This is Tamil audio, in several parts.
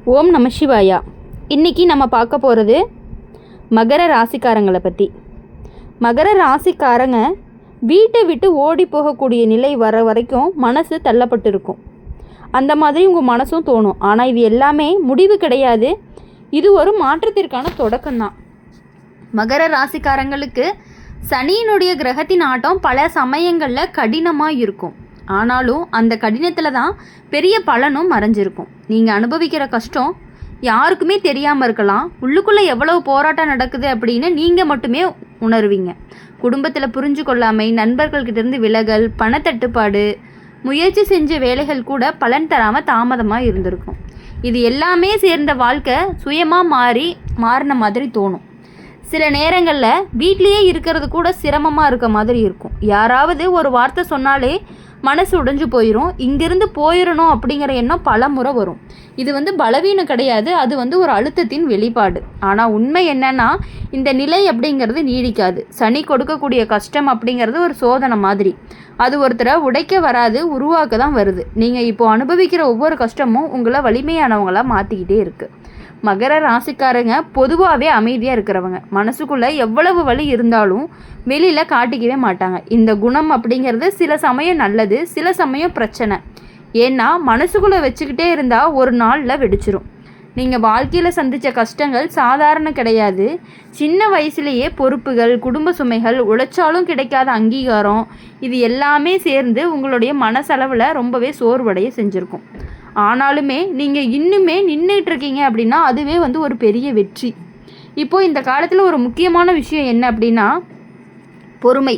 ஓம் நம சிவாயா. இன்றைக்கி நம்ம பார்க்க போகிறது மகர ராசிக்காரங்களை பற்றி. மகர ராசிக்காரங்க வீட்டை விட்டு ஓடி போகக்கூடிய நிலை வர வரைக்கும் மனசு தள்ளப்பட்டிருக்கும். அந்த மாதிரி உங்கள் மனசும் தோணும். ஆனால் இது எல்லாமே முடிவு கிடையாது, இது ஒரு மாற்றத்திற்கான தொடக்கம்தான். மகர ராசிக்காரங்களுக்கு சனியினுடைய கிரகத்தின் ஆட்டம் பல சமயங்களில் கடினமாக இருக்கும். ஆனாலும் அந்த கடினத்தில் தான் பெரிய பலனும் மறைஞ்சிருக்கும். நீங்கள் அனுபவிக்கிற கஷ்டம் யாருக்குமே தெரியாமல் இருக்கலாம். உள்ளுக்குள்ளே எவ்வளவு போராட்டம் நடக்குது அப்படின்னு நீங்கள் மட்டுமே உணர்வீங்க. குடும்பத்தில் புரிஞ்சு கொள்ளாமை, நண்பர்கள்கிட்டேருந்து விலகல், பணத்தட்டுப்பாடு, முயற்சி செஞ்ச வேலைகள் கூட பலன் தராமல் தாமதமாக இருந்திருக்கும். இது எல்லாமே சேர்ந்த வாழ்க்கை சுயமாக மாறின மாதிரி தோணும். சில நேரங்களில் வீட்லேயே இருக்கிறது கூட சிரமமாக இருக்க மாதிரி இருக்கும். யாராவது ஒரு வார்த்தை சொன்னாலே மனசு உடைஞ்சு போயிடும். இங்கேருந்து போயிடணும் அப்படிங்கிற எண்ணம் பல முறை வரும். இது பலவீனம் கிடையாது, அது ஒரு அழுத்தத்தின் வெளிப்பாடு. ஆனால் உண்மை என்னன்னா, இந்த நிலை அப்படிங்கிறது நீடிக்காது. சனி கொடுக்கக்கூடிய கஷ்டம் அப்படிங்கிறது ஒரு சோதனை மாதிரி. அது ஒருத்தரை உடைக்க வராது, உருவாக்க தான் வருது. நீங்கள் இப்போது அனுபவிக்கிற ஒவ்வொரு கஷ்டமும் உங்களை வலிமையானவங்களாக மாற்றிக்கிட்டே இருக்குது. மகர ராசிக்காரங்க பொதுவாகவே அமைதியாக இருக்கிறவங்க. மனசுக்குள்ளே எவ்வளவு வலி இருந்தாலும் வெளியில் காட்டிக்கவே மாட்டாங்க. இந்த குணம் அப்படிங்கிறது சில சமயம் நல்லது, சில சமயம் பிரச்சனை. ஏன்னா மனசுக்குள்ளே வச்சுக்கிட்டே இருந்தால் ஒரு நாளில் வெடிச்சிரும். நீங்கள் வாழ்க்கையில் சந்தித்த கஷ்டங்கள் சாதாரண கிடையாது. சின்ன வயசுலேயே பொறுப்புகள், குடும்ப சுமைகள், உழைச்சாலும் கிடைக்காத அங்கீகாரம், இது எல்லாமே சேர்ந்து உங்களுடைய மனசளவில் ரொம்பவே சோர்வடைய செஞ்சுருக்கும். ஆனாலுமே நீங்கள் இன்னுமே நின்றுட்டு இருக்கீங்க அப்படின்னா அதுவே ஒரு பெரிய வெற்றி. இப்போது இந்த காலத்தில் ஒரு முக்கியமான விஷயம் என்ன அப்படின்னா பொறுமை.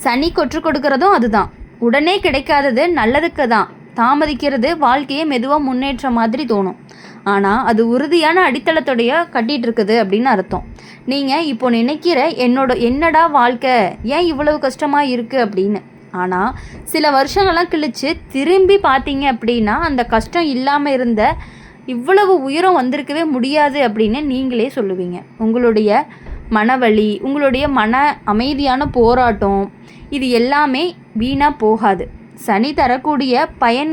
சனி கொற்று கொடுக்கறதும் அதுதான். உடனே கிடைக்காதது நல்லதுக்கு தான். தாமதிக்கிறது வாழ்க்கையை மெதுவாக முன்னேற்ற மாதிரி தோணும். ஆனால் அது உறுதியான அடித்தளத்தோடைய கட்டிகிட்டு இருக்குது அப்படின்னு அர்த்தம். நீங்கள் இப்போ நினைக்கிற என்னடா வாழ்க்கை, ஏன் இவ்வளவு கஷ்டமாக இருக்குது அப்படின்னு. ஆனால் சில வருஷங்கள்லாம் கழித்து திரும்பி பார்த்தீங்க அப்படின்னா அந்த கஷ்டம் இல்லாமல் இருந்த இவ்வளவு உயரம் வந்திருக்கவே முடியாது அப்படின்னு நீங்களே சொல்லுவீங்க. உங்களுடைய மனவலி, உங்களுடைய மன அமைதியான போராட்டம், இது எல்லாமே வீணாக போகாது. சனி தரக்கூடிய பயன்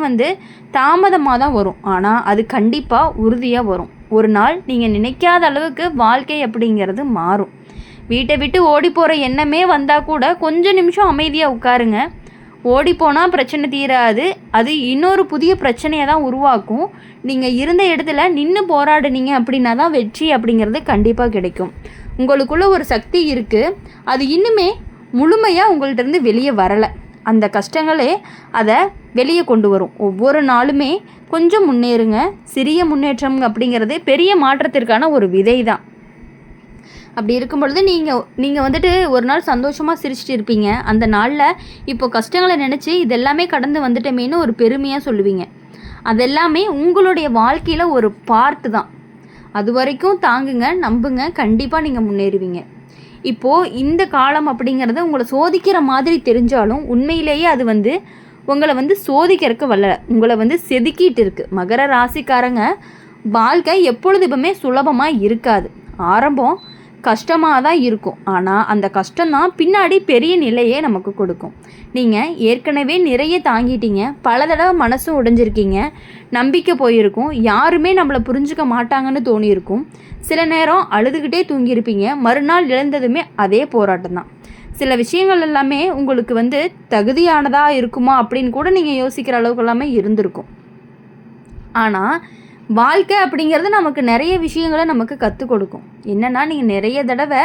தாமதமாக தான் வரும், ஆனால் அது கண்டிப்பாக உறுதியாக வரும். ஒரு நாள் நீங்கள் நினைக்காத அளவுக்கு வாழ்க்கை அப்படிங்கிறது மாறும். வீட்டை விட்டு ஓடி போகிற எண்ணமே வந்தால் கூட கொஞ்சம் நிமிஷம் அமைதியாக உட்காருங்க. ஓடி போனால் பிரச்சனை தீராது, அது இன்னொரு புதிய பிரச்சனையை தான் உருவாக்கும். நீங்கள் இருந்த இடத்துல நின்று போராடுனீங்க அப்படின்னா தான் வெற்றி அப்படிங்கிறது கண்டிப்பாக கிடைக்கும். உங்களுக்குள்ள ஒரு சக்தி இருக்குது, அது இன்னுமே முழுமையாக உங்கள்கிட்டருந்து வெளியே வரலை. அந்த கஷ்டங்களே அதை வெளியே கொண்டு வரும். ஒவ்வொரு நாளுமே கொஞ்சம் முன்னேறுங்க. சிறிய முன்னேற்றம் அப்படிங்கிறது பெரிய மாற்றத்திற்கான ஒரு விதை தான். அப்படி இருக்கும் பொழுது நீங்கள் ஒரு நாள் சந்தோஷமாக சிரிச்சிட்டு இருப்பீங்க. அந்த நாளில் இப்போ கஷ்டங்களை நினச்சி இதெல்லாமே கடந்து வந்துட்டோமேனு ஒரு பெருமையாக சொல்லுவீங்க. அதெல்லாமே உங்களுடைய வாழ்க்கையில் ஒரு பார்ட்டு தான். அது வரைக்கும் தாங்குங்க, நம்புங்க, கண்டிப்பாக நீங்கள் முன்னேறுவீங்க. இப்போது இந்த காலம் அப்படிங்கிறது உங்களை சோதிக்கிற மாதிரி தெரிஞ்சாலும் உண்மையிலேயே அது உங்களை சோதிக்கிறதுக்கு வரல, உங்களை செதுக்கிட்டு இருக்குது. மகர ராசிக்காரங்க வாழ்க்கை எப்பொழுதுமே சுலபமாக இருக்காது. ஆரம்பம் கஷ்டமாக தான் இருக்கும், ஆனால் அந்த கஷ்டம்தான் பின்னாடி பெரிய நிலையே நமக்கு கொடுக்கும். நீங்கள் ஏற்கனவே நிறைய தாங்கிட்டீங்க, பல தடவை மனசும் உடைஞ்சிருக்கீங்க, நம்பிக்கை போயிருக்கும், யாருமே நம்மளை புரிஞ்சுக்க மாட்டாங்கன்னு தோணியிருக்கும். சில நேரம் அழுதுகிட்டே தூங்கியிருப்பீங்க, மறுநாள் இழந்ததுமே அதே போராட்டம் தான். சில விஷயங்கள் எல்லாமே உங்களுக்கு தகுதியானதாக இருக்குமா அப்படின்னு கூட நீங்கள் யோசிக்கிற அளவுக்கு எல்லாமே இருந்திருக்கும். ஆனால் வாழ்க்கை அப்படிங்கிறது நமக்கு நிறைய விஷயங்களை நமக்கு கற்றுக் கொடுக்கும். என்னென்னா, நீங்கள் நிறைய தடவை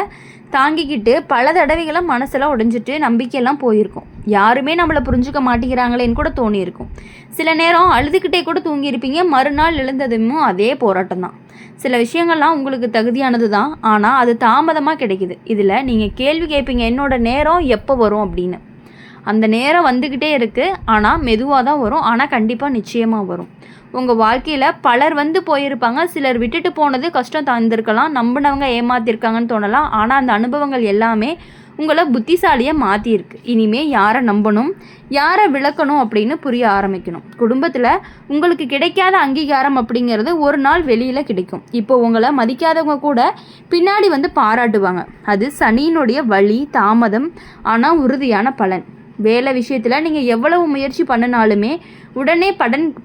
தாங்கிக்கிட்டு பல தடவைகளை மனசெல்லாம் உடைஞ்சிட்டு நம்பிக்கையெல்லாம் போயிருக்கும். யாருமே நம்மளை புரிஞ்சுக்க மாட்டேங்கிறாங்களேன்னு கூட தோணியிருக்கும். சில நேரம் அழுதுகிட்டே கூட தூங்கியிருப்பீங்க, மறுநாள் எழுந்ததும் அதே போராட்டம் தான். சில விஷயங்கள்லாம் உங்களுக்கு தகுதியானது தான், ஆனால் அது தாமதமாக கிடைக்குது. இதில் நீங்கள் கேள்வி கேட்பீங்க, என்னோட நேரம் எப்போ வரும் அப்படின்னு. அந்த நேரம் வந்துக்கிட்டே இருக்குது, ஆனால் மெதுவாக தான் வரும், ஆனால் கண்டிப்பாக நிச்சயமாக வரும். உங்கள் வாழ்க்கையில் பலர் போயிருப்பாங்க, சிலர் விட்டுட்டு போனது கஷ்டம் தந்திருக்கலாம், நம்பினவங்க ஏமாத்திருக்காங்கன்னு தோணலாம். ஆனால் அந்த அனுபவங்கள் எல்லாமே உங்களை புத்திசாலியாக மாற்றிருக்கு. இனிமேல் யாரை நம்பணும், யாரை விளக்கணும் அப்படின்னு புரிய ஆரம்பிக்கணும். குடும்பத்தில் உங்களுக்கு கிடைக்காத அங்கீகாரம் அப்படிங்கிறது ஒரு நாள் வெளியில் கிடைக்கும். இப்போ உங்களை மதிக்காதவங்க கூட பின்னாடி பாராட்டுவாங்க. அது சனியினுடைய வழி, தாமதம், ஆனால் உறுதியான பலன். வேலை விஷயத்தில் நீங்கள் எவ்வளவு முயற்சி பண்ணினாலுமே உடனே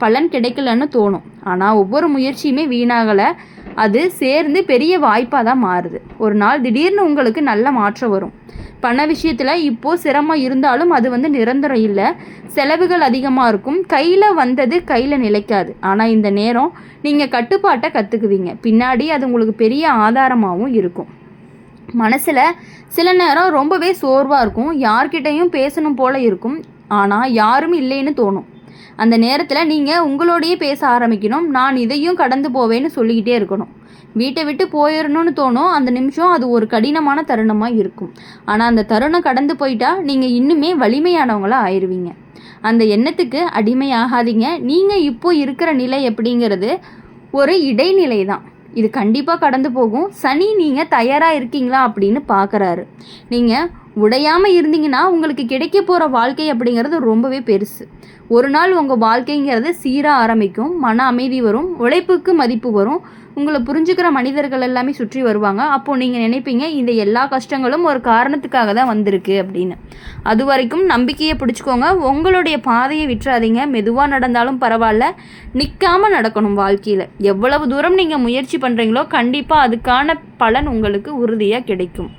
பலன் கிடைக்கலன்னு தோணும். ஆனால் ஒவ்வொரு முயற்சியுமே வீணாகலை, அது சேர்ந்து பெரிய வாய்ப்பாக தான் மாறுது. ஒரு நாள் திடீர்னு உங்களுக்கு நல்ல மாற்றம் வரும். பண விஷயத்தில் இப்போது சிரமம் இருந்தாலும் அது நிரந்தரம் இல்லை. செலவுகள் அதிகமாக இருக்கும். கையில் வந்தது கையில் நிலைக்காது. ஆனால் இந்த நேரம் நீங்கள் கட்டுப்பாட்டை கற்றுக்குவீங்க. பின்னாடி அது உங்களுக்கு பெரிய ஆதாரமாகவும் இருக்கும். மனசில் சில நேரம் ரொம்பவே சோர்வாக இருக்கும். யார்கிட்டையும் பேசணும் போல் இருக்கும். ஆனால் யாரும் இல்லைன்னு தோணும். அந்த நேரத்தில் நீங்கள் உங்களோடையே பேச ஆரம்பிக்கணும். நான் இதையும் கடந்து போவேன்னு சொல்லிக்கிட்டே இருக்கணும். வீட்டை விட்டு போயிடணும்னு தோணும். அந்த நிமிஷம் அது ஒரு கடினமான தருணமாக இருக்கும். ஆனால் அந்த தருணம் கடந்து போயிட்டா நீங்கள் இன்னுமே வலிமையானவங்களாக ஆயிடுவீங்க. அந்த எண்ணத்துக்கு அடிமையாகாதீங்க. நீங்கள் இப்போ இருக்கிற நிலை எப்படிங்கிறது ஒரு இடைநிலை தான். இது கண்டிப்பாக கடந்து போகும். சனி நீங்கள் தயாராக இருக்கீங்களா அப்படின்னு பார்க்குறாரு. நீங்கள் உடையாமல் இருந்தீங்கன்னா உங்களுக்கு கிடைக்க போகிற வாழ்க்கை அப்படிங்கிறது ரொம்பவே பெருசு. ஒரு நாள் உங்கள் வாழ்க்கைங்கிறது சீராக ஆரம்பிக்கும். மன அமைதி வரும். உழைப்புக்கு மதிப்பு வரும். உங்களை புரிஞ்சுக்கிற மனிதர்கள் எல்லாமே சுற்றி வருவாங்க. அப்போது நீங்கள் நினைப்பீங்க இந்த எல்லா கஷ்டங்களும் ஒரு காரணத்துக்காக தான் வந்திருக்கு அப்படின்னு. அது வரைக்கும் நம்பிக்கையை பிடிச்சிக்கோங்க. உங்களுடைய பாதையை விட்டுறாதீங்க. மெதுவாக நடந்தாலும் பரவாயில்ல, நிற்காமல் நடக்கணும். வாழ்க்கையில் எவ்வளவு தூரம் நீங்கள் முயற்சி பண்ணுறீங்களோ கண்டிப்பாக அதுக்கான பலன் உங்களுக்கு உறுதியாக கிடைக்கும்.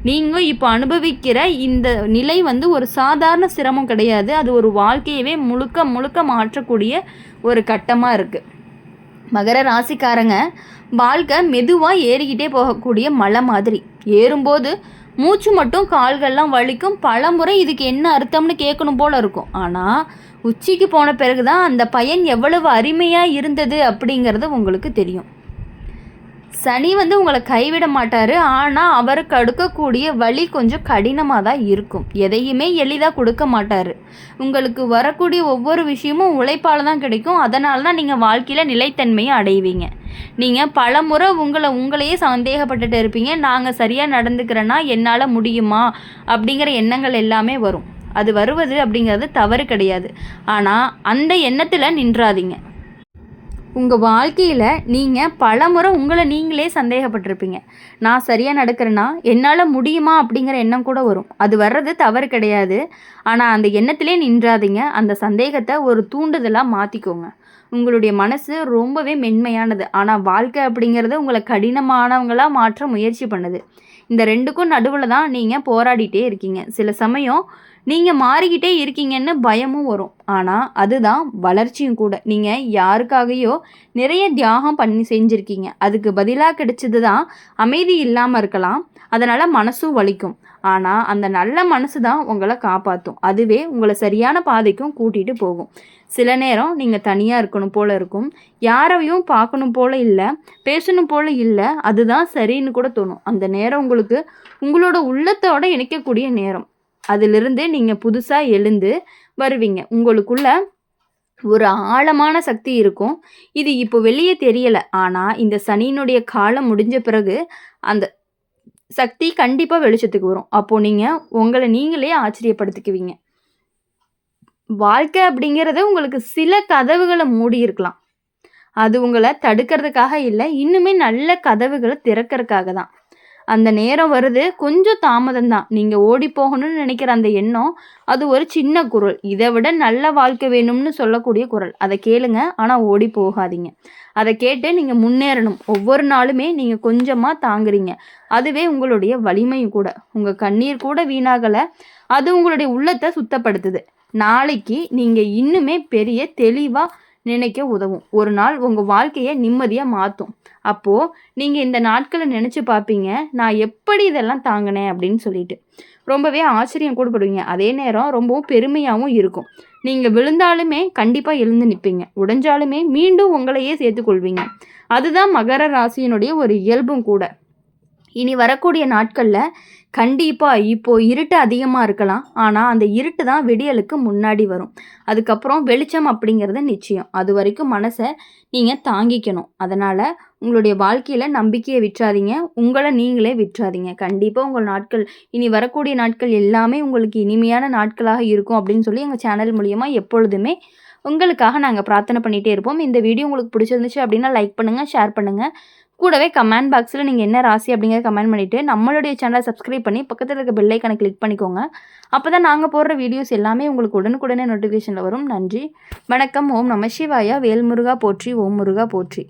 நீங்கள் இப்போ அனுபவிக்கிற இந்த நிலை ஒரு சாதாரண சிரமம் கிடையாது. அது ஒரு வாழ்க்கையவே முழுக்க முழுக்க மாற்றக்கூடிய ஒரு கட்டமாக இருக்குது. மகர ராசிக்காரங்க வாழ்க்கை மெதுவாக ஏறிக்கிட்டே போகக்கூடிய மலை மாதிரி. ஏறும்போது மூச்சு மட்டும் கால்கள்லாம் வலிக்கும். பல முறை இதுக்கு என்ன அர்த்தம்னு கேட்கணும் போல் இருக்கும். ஆனால் உச்சிக்கு போன பிறகு தான் அந்த பயன் எவ்வளவு அருமையாக இருந்தது அப்படிங்கிறது உங்களுக்கு தெரியும். சனி உங்களை கைவிட மாட்டார். ஆனால் அவருக்கு அடுக்கக்கூடிய வழி கொஞ்சம் கடினமாக தான் இருக்கும். எதையுமே எளிதாக கொடுக்க மாட்டார். உங்களுக்கு வரக்கூடிய ஒவ்வொரு விஷயமும் உழைப்பால் தான் கிடைக்கும். அதனால தான் நீங்கள் வாழ்க்கையில் நிலைத்தன்மையை அடைவீங்க. நீங்கள் பல முறை உங்களையே சந்தேகப்பட்டுட்டு இருப்பீங்க. நாங்கள் சரியாக நடந்துக்கிறேன்னா என்னால் முடியுமா அப்படிங்கிற எண்ணங்கள் எல்லாமே வரும். அது வருவது அப்படிங்கிறது தவறு கிடையாது. ஆனால் அந்த எண்ணத்தில் நின்றாதீங்க. உங்கள் வாழ்க்கையில் நீங்கள் பல முறை உங்களை நீங்களே சந்தேகப்பட்டிருப்பீங்க. நான் சரியாக நடக்கிறேன்னா என்னால் முடியுமா அப்படிங்கிற எண்ணம் கூட வரும். அது வர்றது தவறு கிடையாது. ஆனால் அந்த எண்ணத்திலே நின்றாதீங்க. அந்த சந்தேகத்தை ஒரு தூண்டுதலாக மாற்றிக்கோங்க. உங்களுடைய மனசு ரொம்பவே மென்மையானது. ஆனால் வாழ்க்கை அப்படிங்கிறது உங்களை கடினமானவங்களாக மாற்ற முயற்சி பண்ணுது. இந்த ரெண்டுக்கும் நடுவில் தான் நீங்கள் போராடிட்டே இருக்கீங்க. சில சமயம் நீங்கள் மாறிக்கிட்டே இருக்கீங்கன்னு பயமும் வரும். ஆனால் அதுதான் வளர்ச்சியும் கூட. நீங்கள் யாருக்காகையோ நிறைய தியாகம் பண்ணி செஞ்சுருக்கீங்க. அதுக்கு பதிலாக கிடைச்சது தான் அமைதி இல்லாமல் இருக்கலாம். அதனால் மனசும் வலிக்கும். ஆனால் அந்த நல்ல மனசு தான் உங்களை காப்பாற்றும். அதுவே உங்களை சரியான பாதைக்கும் கூட்டிகிட்டு போகும். சில நேரம் நீங்கள் தனியாக இருக்கணும் போல் இருக்கும். யாரையும் பார்க்கணும் போல் இல்லை, பேசணும் போல் இல்லை. அதுதான் சரின்னு கூட தோணும். அந்த நேரம் உங்களுக்கு உங்களோட உள்ளத்தோட இணைக்கக்கூடிய நேரம். அதிலிருந்து நீங்கள் புதுசாக எழுந்து வருவீங்க. உங்களுக்குள்ள ஒரு ஆழமான சக்தி இருக்கும். இது இப்போ வெளியே தெரியலை. ஆனால் இந்த சனியினுடைய காலம் முடிஞ்ச பிறகு அந்த சக்தி கண்டிப்பாக வெளிச்சத்துக்கு வரும். அப்போது நீங்கள் உங்களை நீங்களே ஆச்சரியப்படுத்திக்குவீங்க. வாழ்க்கை அப்படிங்கிறது உங்களுக்கு சில கதவுகளை மூடி இருக்கலாம். அது உங்களை தடுக்கிறதுக்காக இல்லை, இன்னுமே நல்ல கதவுகளை திறக்கிறதுக்காக தான். அந்த நேரம் வருது. கொஞ்சம் தாமதம் தான். நீங்கள் ஓடி போகணும்னு நினைக்கிற அந்த எண்ணம் அது ஒரு சின்ன குரல். இதை விட நல்ல வாழ்க்கை வேணும்னு சொல்லக்கூடிய குரல். அதை கேளுங்க. ஆனால் ஓடி போகாதீங்க. அதை கேட்டு நீங்கள் முன்னேறணும். ஒவ்வொரு நாளுமே நீங்கள் கொஞ்சமாக தாங்குறீங்க. அதுவே உங்களுடைய வலிமையும் கூட. உங்கள் கண்ணீர் கூட வீணாகலை. அது உங்களுடைய உள்ளத்தை சுத்தப்படுத்துது. நாளைக்கு நீங்கள் இன்னுமே பெரிய தெளிவாக நினைக்க உதவும். ஒரு நாள் உங்கள் வாழ்க்கையை நிம்மதியாக மாற்றும். அப்போது நீங்கள் இந்த நாட்களை நினச்சி பார்ப்பீங்க, நான் எப்படி இதெல்லாம் தாங்கினேன் அப்படின்னு சொல்லிட்டு ரொம்பவே ஆச்சரியம் கூட படுவீங்க. அதே நேரம் ரொம்பவும் பெருமையாகவும் இருக்கும். நீங்கள் விழுந்தாலுமே கண்டிப்பாக எழுந்து நிற்பீங்க. உடைஞ்சாலுமே மீண்டும் உங்களையே சேர்த்துக்கொள்வீங்க. அதுதான் மகர ராசியினுடைய ஒரு இயல்பும் கூட. இனி வரக்கூடிய நாட்களில் கண்டிப்பாக இப்போது இருட்டு அதிகமாக இருக்கலாம். ஆனால் அந்த இருட்டு தான் விடியலுக்கு முன்னாடி வரும். அதுக்கப்புறம் வெளிச்சம் அப்படிங்கிறது நிச்சயம். அது வரைக்கும் மனசை நீங்கள் தாங்கிக்கணும். அதனால் உங்களுடைய வாழ்க்கையில் நம்பிக்கையை விட்டுறாதீங்க. உங்களை நீங்களே விட்டுறாதீங்க. கண்டிப்பாக உங்கள் நாட்கள் இனி வரக்கூடிய நாட்கள் எல்லாமே உங்களுக்கு இனிமையான நாட்களாக இருக்கும் அப்படின்னு சொல்லி எங்கள் சேனல் மூலியமாக எப்பொழுதுமே உங்களுக்காக நாங்கள் பிரார்த்தனை பண்ணிகிட்டே இருப்போம். இந்த வீடியோ உங்களுக்கு பிடிச்சிருந்துச்சு அப்படின்னா லைக் பண்ணுங்கள், ஷேர் பண்ணுங்கள். கூடவே கமெண்ட் பாக்ஸில் நீங்கள் என்ன ராசி அப்படிங்கிறத கமெண்ட் பண்ணிவிட்டு நம்மளுடைய சேனலை சப்ஸ்கிரைப் பண்ணி பக்கத்தில் இருக்க பெல் ஐக்கானை கிளிக் பண்ணிக்கோங்க. அப்போ தான் நாங்கள் போடுற வீடியோஸ் எல்லாமே உங்களுக்கு உடனுக்குடனே நோட்டிஃபிகேஷனில் வரும். நன்றி, வணக்கம். ஓம் நம சிவாயா. வேல்முருகா போற்றி, ஓம் முருகா போற்றி.